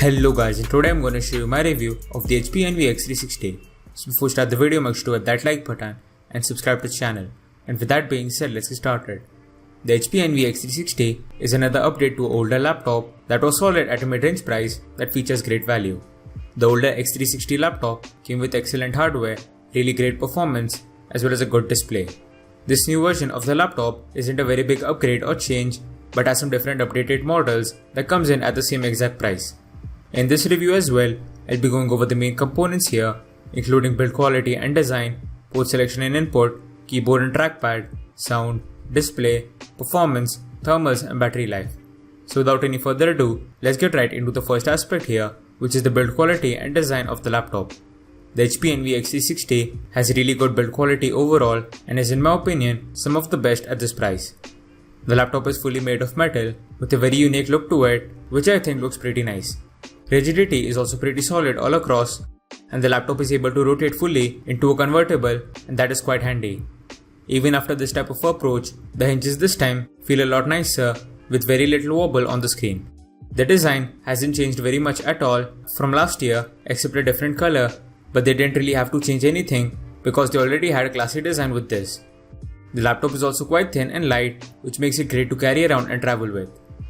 Hello guys, and today I'm going to show you my review of the HP Envy X360. So before we start the video, make sure to hit that like button and subscribe to the channel. And with that being said, let's get started. The HP Envy X360 is another update to an older laptop that was solid at a mid-range price that features great value. The older X360 laptop came with excellent hardware, really great performance, as well as a good display. This new version of the laptop isn't a very big upgrade or change, but has some different updated models that comes in at the same exact price. In this review as well, I'll be going over the main components here, including build quality and design, port selection and input, keyboard and trackpad, sound, display, performance, thermals and battery life. So without any further ado, let's get right into the first aspect here, which is the build quality and design of the laptop. The HP Envy X360 has really good build quality overall and is in my opinion some of the best at this price. The laptop is fully made of metal with a very unique look to it, which I think looks pretty nice. Rigidity is also pretty solid all across, and the laptop is able to rotate fully into a convertible, and that is quite handy. Even after this type of approach, the hinges this time feel a lot nicer with very little wobble on the screen. The design hasn't changed very much at all from last year except a different color, but they didn't really have to change anything because they already had a classy design with this. The laptop is also quite thin and light, which makes it great to carry around and travel with.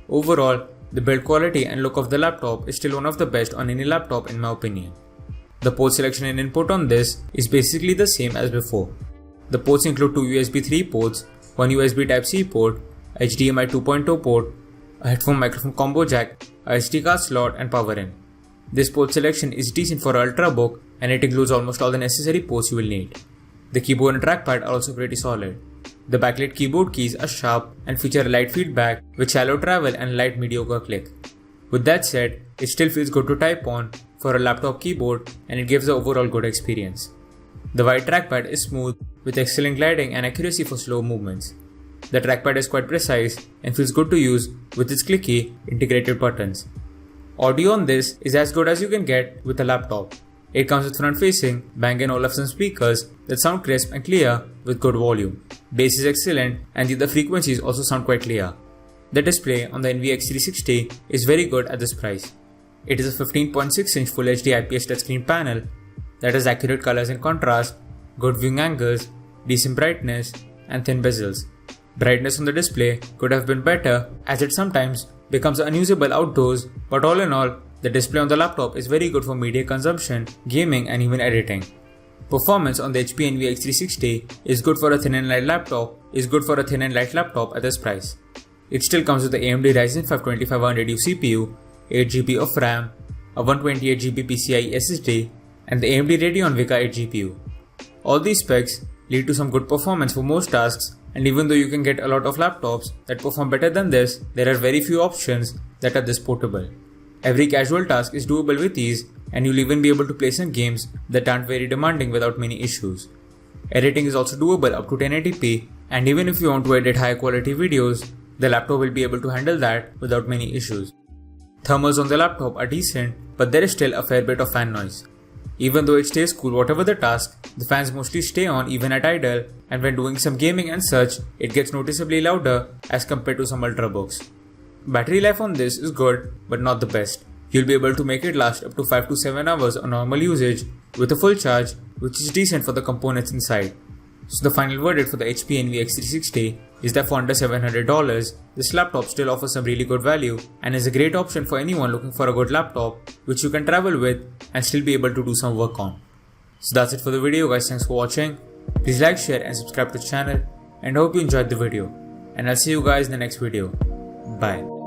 Overall, the build quality and look of the laptop is still one of the best on any laptop in my opinion. The port selection and input on this is basically the same as before. The ports include two USB 3 ports, one USB Type-C port, HDMI 2.0 port, a headphone microphone combo jack, a SD card slot and power in. This port selection is decent for an ultrabook and it includes almost all the necessary ports you will need. The keyboard and trackpad are also pretty solid. The backlit keyboard keys are sharp and feature a light feedback with shallow travel and light mediocre click. With that said, it still feels good to type on for a laptop keyboard and it gives the overall good experience. The wide trackpad is smooth with excellent gliding and accuracy for slow movements. The trackpad is quite precise and feels good to use with its clicky integrated buttons. Audio on this is as good as you can get with a laptop. It comes with front-facing Bang & Olufsen speakers that sound crisp and clear with good volume. Bass is excellent and the other frequencies also sound quite clear. The display on the Envy X360 is very good at this price. It is a 15.6-inch Full HD IPS touchscreen panel that has accurate colors and contrast, good viewing angles, decent brightness, and thin bezels. Brightness on the display could have been better as it sometimes becomes unusable outdoors, but all in all, the display on the laptop is very good for media consumption, gaming and even editing. Performance on the HP Envy X360 is good for a thin and light laptop at this price. It still comes with the AMD Ryzen 5 2500U CPU, 8GB of RAM, a 128GB PCIe SSD and the AMD Radeon Vega 8 GPU. All these specs lead to some good performance for most tasks, and even though you can get a lot of laptops that perform better than this, there are very few options that are this portable. Every casual task is doable with ease, and you'll even be able to play some games that aren't very demanding without many issues. Editing is also doable up to 1080p, and even if you want to edit high quality videos, the laptop will be able to handle that without many issues. Thermals on the laptop are decent, but there is still a fair bit of fan noise. Even though it stays cool whatever the task, the fans mostly stay on even at idle, and when doing some gaming and such, it gets noticeably louder as compared to some ultrabooks. Battery life on this is good, but not the best. You'll be able to make it last up to 5 to 7 hours on normal usage with a full charge, which is decent for the components inside. So the final verdict for the HP Envy X360 is that for under $700, this laptop still offers some really good value and is a great option for anyone looking for a good laptop which you can travel with and still be able to do some work on. So that's it for the video guys, thanks for watching. Please like, share and subscribe to the channel and I hope you enjoyed the video. And I'll see you guys in the next video. Bye.